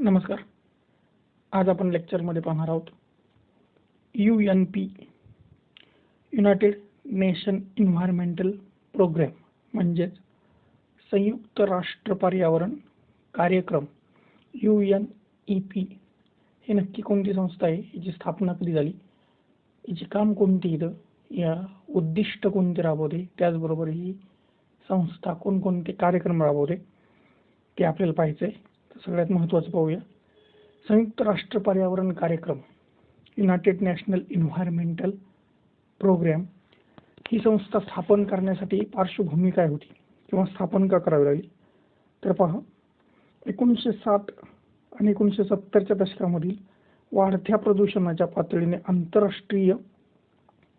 नमस्कार. आज आपण लेक्चरमध्ये पाहणार आहोत UNP United Nation environmental programme म्हणजेच संयुक्त राष्ट्र पर्यावरण कार्यक्रम. UNEP हे नक्की कोणती संस्था आहे, याची स्थापना कधी झाली, याचे काम कोणते इथं, या उद्दिष्ट कोणते राबवते, त्याचबरोबर ही संस्था कोणकोणते कार्यक्रम राबवते ते आपल्याला पाहायचं आहे. सगळ्यात महत्त्वाचं पाहूया. संयुक्त राष्ट्र पर्यावरण कार्यक्रम युनायटेड नॅशनल एन्व्हायरमेंटल प्रोग्राम ही संस्था स्थापन करण्यासाठी पार्श्वभूमी काय होती किंवा स्थापन का करावी लागली, तर पहा, 1960 आणि 1970च्या दशकामधील वाढत्या प्रदूषणाच्या पातळीने आंतरराष्ट्रीय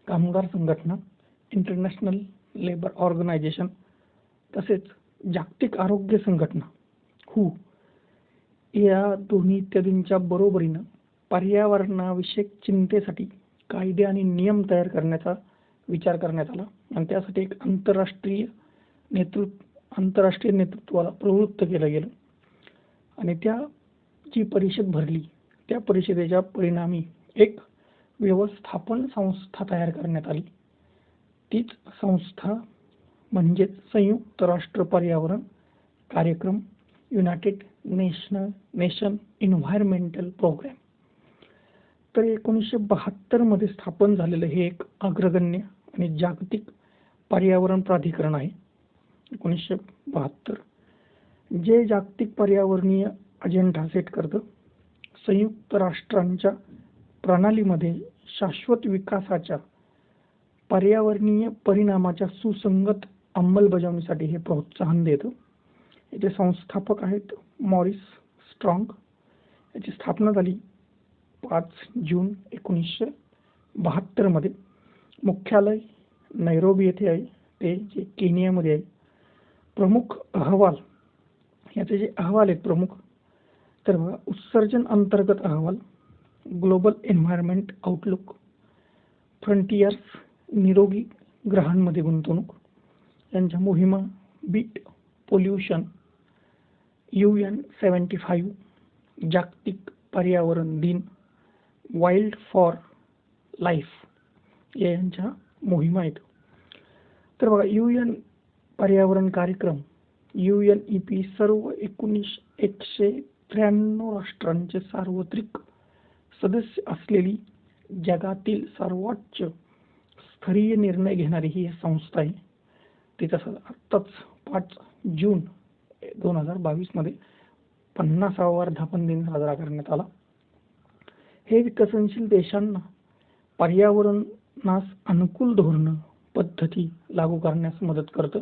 कामगार संघटना, इंटरनॅशनल लेबर ऑर्गनायझेशन तसेच जागतिक आरोग्य संघटना WHO या दोन्ही इत्यादींच्या बरोबरीनं पर्यावरणाविषयक चिंतेसाठी कायदे आणि नियम तयार करण्याचा विचार करण्यात आला आणि त्यासाठी एक आंतरराष्ट्रीय नेतृत्वाला प्रवृत्त केलं गेलं आणि त्या जी परिषद भरली त्या परिषदेच्या परिणामी एक व्यवस्थापन संस्था तयार करण्यात आली. तीच संस्था म्हणजेच संयुक्त राष्ट्र पर्यावरण कार्यक्रम युनायटेड नेशन एन्व्हायरमेंटल प्रोग्राम. तर 1972 मध्ये स्थापन झालेलं हे एक अग्रगण्य आणि जागतिक पर्यावरण प्राधिकरण आहे. 1972 जे जागतिक पर्यावरणीय अजेंडा सेट करतं. संयुक्त राष्ट्रांच्या प्रणालीमध्ये शाश्वत विकासाच्या पर्यावरणीय परिणामाच्या सुसंगत अंमलबजावणीसाठी हे प्रोत्साहन देतं. याचे संस्थापक आहेत मॉरिस स्ट्रॉंग. याची स्थापना झाली 5 जून 1972 मध्ये. मुख्यालय नैरोबी येथे आहे, ते जे केनियामध्ये आहे. प्रमुख अहवाल, याचे जे अहवाल आहेत प्रमुख, तर बघा, उत्सर्जन अंतर्गत अहवाल, ग्लोबल एन्व्हायरमेंट आउटलुक, फ्रंटियर्स निरोगी ग्रहांमध्ये गुंतवणूक, यांच्या मोहिमा, बीट पोल्युशन, UN 75, जागतिक पर्यावरण दिन, वाईल्ड फॉर लाईफ यांच्या मोहिमा आहेत. तर बघा, UN पर्यावरण कार्यक्रम UNEP सर्व 193 राष्ट्रांचे सार्वत्रिक सदस्य असलेली जगातील सर्वोच्च स्तरीय निर्णय घेणारी ही संस्था आहे. तिचा आत्ताच 5 जून 2022 मध्ये 50वा वर्धापन दिन साजरा करण्यात आला. हे विकसनशील देशांना पर्यावरणास अनुकूल धोरण पद्धती लागू करण्यास मदत करतं.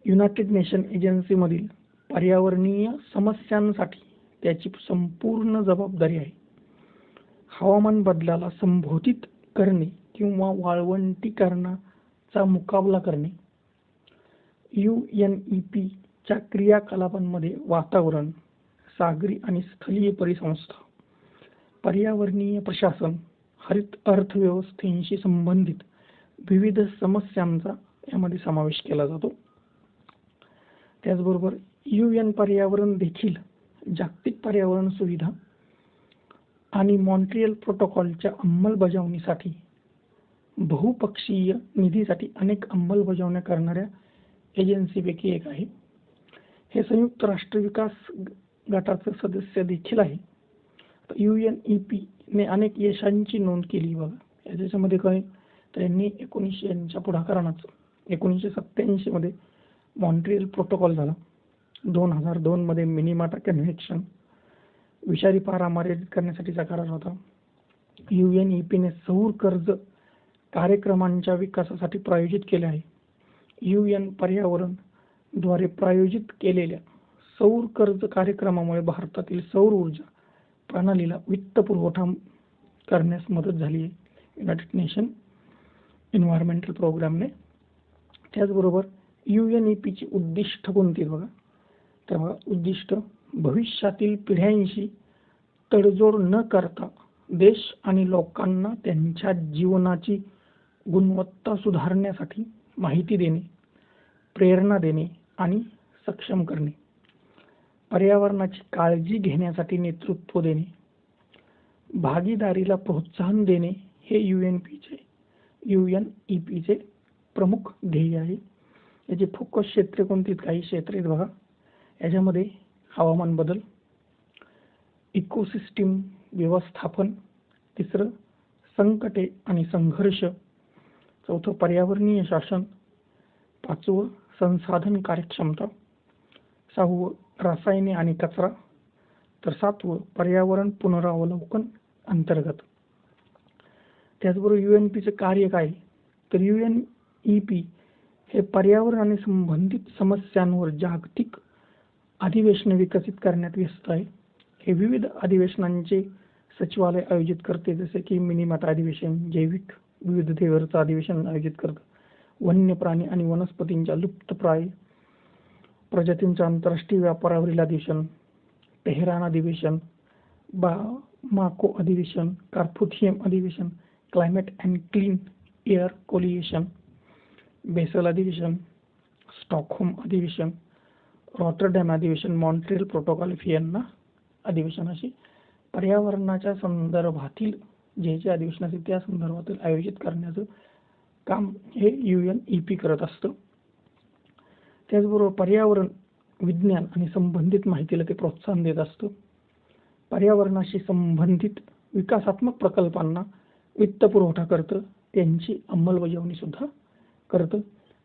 युनायटेड नेशन एजन्सी मधील पर्यावरणीय समस्यांसाठी त्याची संपूर्ण जबाबदारी आहे. हवामान बदलाला संबोधित करणे किंवा वाळवंटीकरणाचा मुकाबला करणे. UNEP च्या क्रियाकलापांमध्ये वातावरण, सागरी आणि स्थलीय परिसंस्था, पर्यावरणीय प्रशासन, हरित अर्थव्यवस्थेशी संबंधित विविध समस्यांचा यामध्ये समावेश केला जातो. त्याचबरोबर UN पर्यावरण देखील जागतिक पर्यावरण सुविधा आणि मॉन्ट्रियल प्रोटोकॉलच्या अंमलबजावणीसाठी बहुपक्षीय निधीसाठी अनेक अंमलबजावण्या करणाऱ्या एजन्सीपैकी एक आहे. हे संयुक्त राष्ट्र विकास गटाचे सदस्य देखील आहे. UNEP ने अनेक यशांची नोंद केली. बघा, याच्यामध्ये काय, तर यांनी 1900 यांच्या पुढाकारानंच 1987 मध्ये मॉन्ट्रियल प्रोटोकॉल झाला. 2002 मध्ये मिनिमाटा कन्व्हेन्शन विषारी पारा मर्यादित करण्यासाठीचा करार होता. UNEP ने सौर कर्ज कार्यक्रमांच्या विकासासाठी प्रायोजित केले आहे. UN पर्यावरण द्वारे प्रायोजित केलेल्या सौर कर्ज कार्यक्रमामुळे भारतातील सौर ऊर्जा प्रणालीला वित्त पुरवठा करण्यास मदत झाली आहे युनायटेड नेशन एन्व्हायरमेंटल प्रोग्रामने. त्याचबरोबर UNEP ची उद्दिष्ट कोणती बघा, तर बघा, उद्दिष्ट भविष्यातील पिढ्यांशी तडजोड न करता देश आणि लोकांना त्यांच्या जीवनाची गुणवत्ता सुधारण्यासाठी माहिती देणे, प्रेरणा देणे आणि सक्षम करणे. पर्यावरणाची काळजी घेण्यासाठी नेतृत्व देणे, भागीदारीला प्रोत्साहन देणे हे UNEPचे प्रमुख ध्येय आहे. याची फोकस क्षेत्रे कोणती? काही क्षेत्रे आहेत बघा. याच्यामध्ये हवामान बदल, इकोसिस्टीम व्यवस्थापन, तिसरं संकटे आणि संघर्ष, चौथं पर्यावरणीय शासन, पाचवं संसाधन कार्यक्षमता, सहावं रसायने आणि कचरा, तर सातवं पर्यावरण पुनरावलोकन अंतर्गत. त्याचबरोबर UNEPचे कार्य काय? तर UNEP हे पर्यावरण आणि संबंधित समस्यांवर जागतिक अधिवेशने विकसित करण्यात व्यस्त आहे. हे विविध अधिवेशनांचे सचिवालय आयोजित करते, जसे की मिनीमाट अधिवेशन, जैविक विविधतेवरचं अधिवेशन आयोजित करतं, वन्य प्राणी आणि वनस्पतींच्या लुप्तप्राय प्रजातींचं आंतरराष्ट्रीय व्यापारावरील अधिवेशन, तेहरान अधिवेशन, बामाको अधिवेशन, कार्पाथियम अधिवेशन, climate and clean air coalition, Basel अधिवेशन, स्टॉकहोम अधिवेशन, रॉटरडॅम अधिवेशन, मॉन्ट्रियल प्रोटोकॉल व्हिएन्ना अधिवेशन, अशी पर्यावरणाच्या संदर्भातील जे अधिवेशन असतील त्या संदर्भातील आयोजित करण्याचं काम हे UNEP करत असतं. त्याचबरोबर पर्यावरण विज्ञान आणि संबंधित माहितीला ते प्रोत्साहन देत असतं. पर्यावरणाशी संबंधित विकासात्मक प्रकल्पांना वित्तपुरवठा करतं, त्यांची अंमलबजावणी सुद्धा करतं.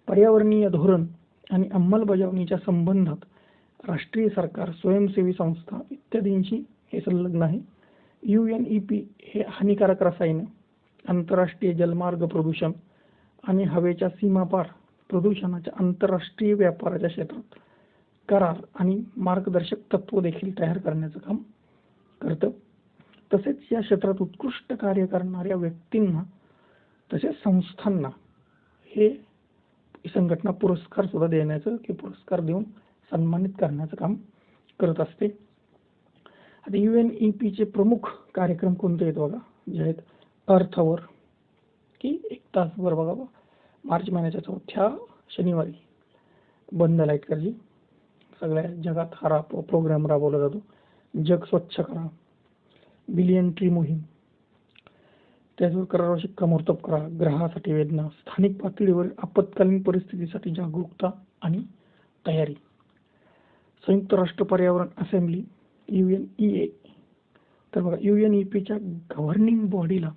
पर्यावरणीय धोरण आणि अंमलबजावणीच्या संबंधात राष्ट्रीय सरकार, स्वयंसेवी संस्था इत्यादींशी हे संलग्न आहे. UNEP हे हानिकारक रसायन, आंतरराष्ट्रीय जलमार्ग प्रदूषण आणि हवेच्या सीमापार प्रदूषणाच्या आंतरराष्ट्रीय व्यापाराच्या क्षेत्रात करार आणि मार्गदर्शक तत्व देखील तयार करण्याचं काम करतं. तसेच या क्षेत्रात उत्कृष्ट कार्य करणाऱ्या व्यक्तींना तसेच संस्थांना हे संघटना पुरस्कार सुद्धा देण्याचं पुरस्कार देऊन सन्मानित करण्याचं काम करत असते. आता UNEPचे प्रमुख कार्यक्रम कोणते आहेत बघा, जे आहेत अर्थ आवर, की 1 तासभर बघा, मार्च महिन्याच्या 4थ्या शनिवारी बंद लाईट करजी, सगळ्या जगात हा प्रोग्राम राबवला जातो. जग स्वच्छ करा, बिलियन ट्री मोहीम, त्याचबरोबर करारावर शिक्कामोर्तब करा, ग्रहासाठी वेदना, स्थानिक पातळीवर आपत्कालीन परिस्थितीसाठी जागरूकता आणि तयारी, संयुक्त राष्ट्र पर्यावरण असेंब्ली UNEA. तर बघा UNEPच्या गव्हर्निंग बॉडीला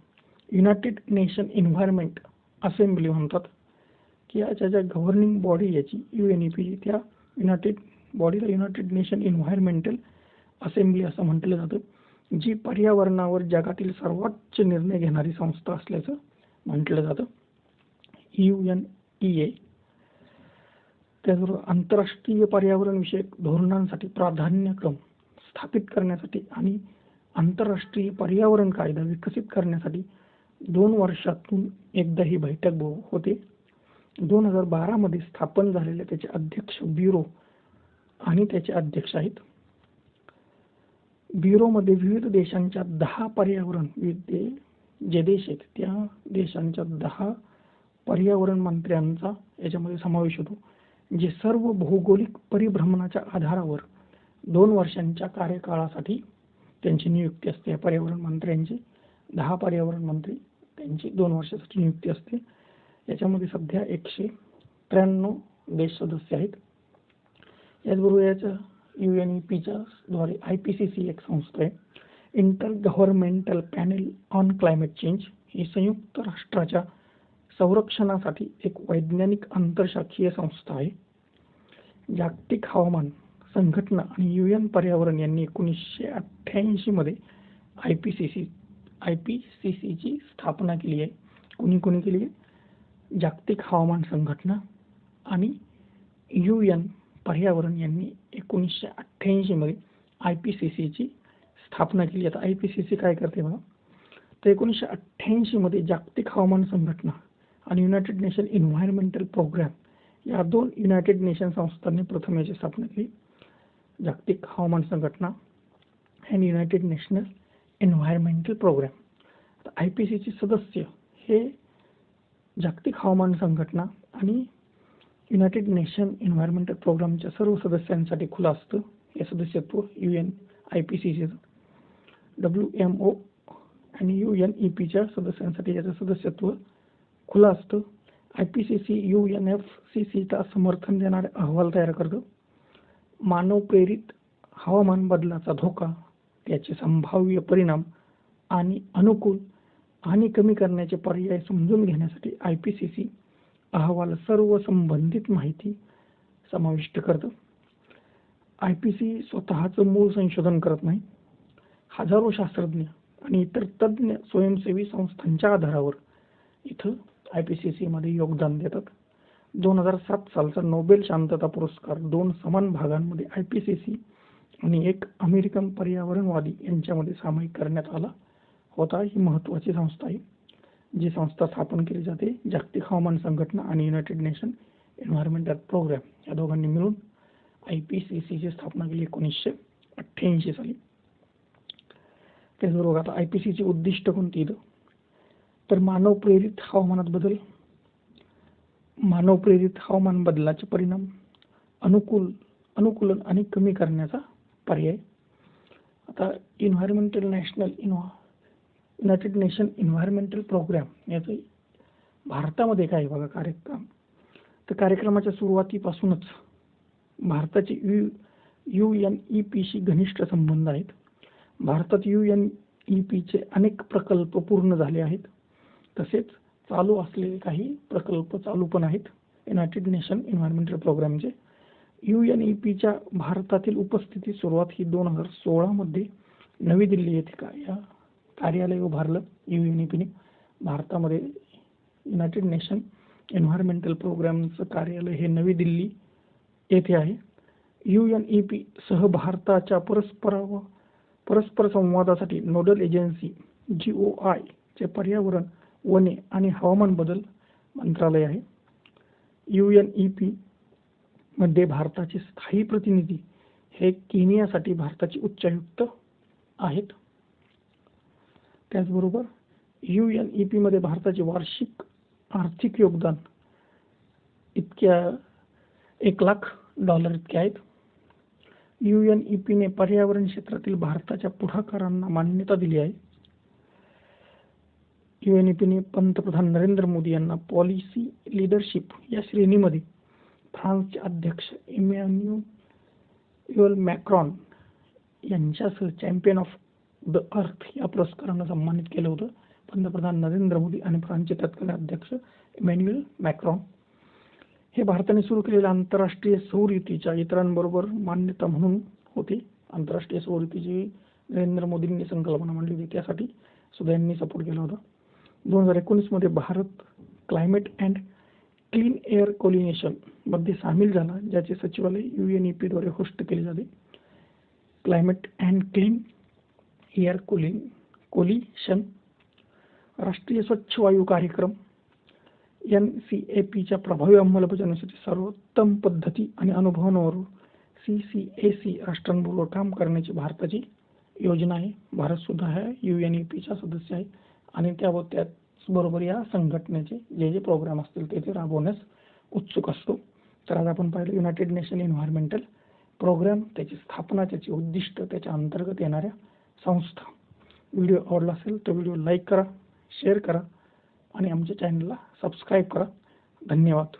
युनायटेड नेशन एन्व्हायरमेंट असेंब्ली म्हणतात, की याच्या ज्या गव्हर्निंग बॉडी याची UNEP, त्या युनायटेड बॉडीला युनायटेड नेशन एन्व्हायरमेंटल असेंब्ली असं म्हटलं जातं, जी पर्यावरणावर जगातील सर्वोच्च निर्णय घेणारी संस्था असल्याचं म्हटलं जातं. UNEA त्याचबरोबर आंतरराष्ट्रीय पर्यावरण विषयक धोरणांसाठी प्राधान्यक्रम स्थापित करण्यासाठी आणि आंतरराष्ट्रीय पर्यावरण कायदा विकसित करण्यासाठी 2 वर्षातून एकदा ही बैठक होते. 2012 मध्ये स्थापन झालेले त्याचे अध्यक्ष ब्युरो आणि त्याचे अध्यक्ष आहेत. ब्युरोमध्ये विविध देशांच्या 10 पर्यावरण जे देश आहेत त्या देशांच्या 10 पर्यावरण मंत्र्यांचा याच्यामध्ये समावेश होतो, जे सर्व भौगोलिक परिभ्रमणाच्या आधारावर 2 वर्षांच्या कार्यकाळासाठी त्यांची नियुक्ती असते. पर्यावरण मंत्र्यांची 10 पर्यावरण मंत्री त्यांची 2 वर्षासाठी नियुक्ती असते. याच्यामध्ये सध्या 193 देश सदस्य आहेत. याचबरोबर याच्या UNEPच्या द्वारे IPCC एक संस्था आहे, intergovernmental panel on climate change, ही संयुक्त राष्ट्राच्या संरक्षणासाठी एक वैज्ञानिक आंतरशाखीय संस्था आहे. जागतिक हवामान संघटना आणि UN पर्यावरण यांनी 1988 मध्ये IPCCची स्थापना केली आहे. कोणी केली आहे? जागतिक हवामान संघटना आणि UN पर्यावरण यांनी 1988 मध्ये IPCCची स्थापना केली. आता IPCC काय करते बघा, तर 1988 मध्ये जागतिक हवामान संघटना आणि युनायटेड नेशन एन्व्हायरमेंटल प्रोग्राम या 2 युनायटेड नेशन संस्थांनी प्रथम याची स्थापना केली. जागतिक हवामान संघटना and United national environmental programme. आता IPCC सदस्य हे जागतिक हवामान संघटना आणि युनायटेड नेशन एन्व्हायरमेंटल प्रोग्रामच्या सर्व सदस्यांसाठी खुलं असतं. हे सदस्यत्व UNIPCCचं, WMO आणि UNEPच्या सदस्यांसाठी याचं सदस्यत्व खुलं असतं. IPCC UNFCCCचा समर्थन देणारे अहवाल तयार करतं. मानव प्रेरित हवामान बदलाचा धोका, त्याचे संभाव्य परिणाम आणि अनुकूल आणि कमी करण्याचे पर्याय समजून घेण्यासाठी IPCC अहवाल सर्व संबंधित माहिती समाविष्ट करतं. IPCC स्वतःचं मूळ संशोधन करत नाही. हजारो शास्त्रज्ञ आणि इतर तज्ज्ञ स्वयंसेवी संस्थांच्या आधारावर इथं IPCC मध्ये योगदान देतात. 2007 सालचा नोबेल शांतता पुरस्कार 2 समान भागांमध्ये IPCC आणि एक अमेरिकन पर्यावरणवादी यांच्यामध्ये सामायिक करण्यात आला होता. ही महत्त्वाची संस्था आहे. जी संस्था स्थापन केली जाते जागतिक हवामान संघटना आणि युनायटेड नेशन एन्व्हायरमेंटल प्रोग्राम या दोघांनी मिळून IPCCची स्थापना केली 1988 साली. त्याचबरोबर आता IPCCची उद्दिष्ट कोणती तर मानव प्रेरित हवामान बदलाचे परिणाम, अनुकूलन आणि कमी करण्याचा पर्याय. आता युनायटेड नेशन एन्व्हायरमेंटल प्रोग्राम याचं भारतामध्ये काय बघा कार्यक्रम. तर कार्यक्रमाच्या सुरुवातीपासूनच भारताचे UNEPशी घनिष्ठ संबंध आहेत. भारतात UNEPचे अनेक प्रकल्प पूर्ण झाले आहेत. तसेच चालू असलेले काही प्रकल्प चालू पण आहेत युनायटेड नेशन एन्व्हायरमेंटल प्रोग्रामचे. UNEPच्या भारतातील उपस्थिती सुरुवात ही 2016 मध्ये नवी दिल्ली येथे या कार्यालय उभारलं UNEPने. भारतामध्ये युनायटेड नेशन एन्व्हायरमेंटल प्रोग्रामचं कार्यालय हे नवी दिल्ली येथे आहे. UNEP सह भारताच्या परस्पर संवादासाठी नोडल एजन्सी GOI चे पर्यावरण, वने आणि हवामान बदल मंत्रालय आहे. UNEP मध्ये भारताचे स्थायी प्रतिनिधी हे केनियासाठी भारताचे उच्चायुक्त आहेत. त्याचबरोबर UNEP मध्ये भारताचे वार्षिक आर्थिक योगदान $1 लाख इतके आहेत. UNEPने पर्यावरण क्षेत्रातील भारताच्या पुढाकारांना मान्यता दिली आहे. UNEPने पंतप्रधान नरेंद्र मोदी यांना पॉलिसी लीडरशिप या श्रेणीमध्ये फ्रान्सचे अध्यक्ष इमॅन्युएल मॅक्रॉन यांच्यासह चॅम्पियन ऑफ द अर्थ या पुरस्कारानं सन्मानित केलं होतं. पंतप्रधान नरेंद्र मोदी आणि फ्रान्सचे तत्कालीन अध्यक्ष इमॅन्युएल मॅक्रॉन हे भारताने सुरू केलेल्या आंतरराष्ट्रीय सौर युतीच्या इतरांबरोबर मान्यता म्हणून होते. आंतरराष्ट्रीय सौर युतीची नरेंद्र मोदींनी संकल्पना मांडली होती, त्यासाठी सुद्धा यांनी सपोर्ट केला होता. 2019 मध्ये Bharat climate and clean air coalition मध्ये सामील झाला, ज्याचे सचिवालय UNEP द्वारे होस्ट केले जाते. Climate and clean air coalition राष्ट्रीय स्वच्छ वायू कार्यक्रम NCAPच्या प्रभावी अंमलबजावणीसाठी सर्वोत्तम पद्धती आणि अनुभवांवर CCAC राष्ट्रांबरोबर काम करण्याची भारताची योजना आहे. भारत सुद्धा ह्या UNEPचा सदस्य आहे आणि त्याचबरोबर या संघटनेचे जे प्रोग्राम असतील ते राबवण्यास उत्सुक असतो. तर आज आपण पाहिलं युनायटेड नेशन एन्व्हायरमेंटल प्रोग्राम, त्याची स्थापना, त्याची उद्दिष्ट, त्याच्या अंतर्गत येणाऱ्या संस्था. व्हिडिओ आवडला असेल तर व्हिडिओ लाईक करा, शेअर करा आणि आमच्या चॅनलला सबस्क्राईब करा. धन्यवाद.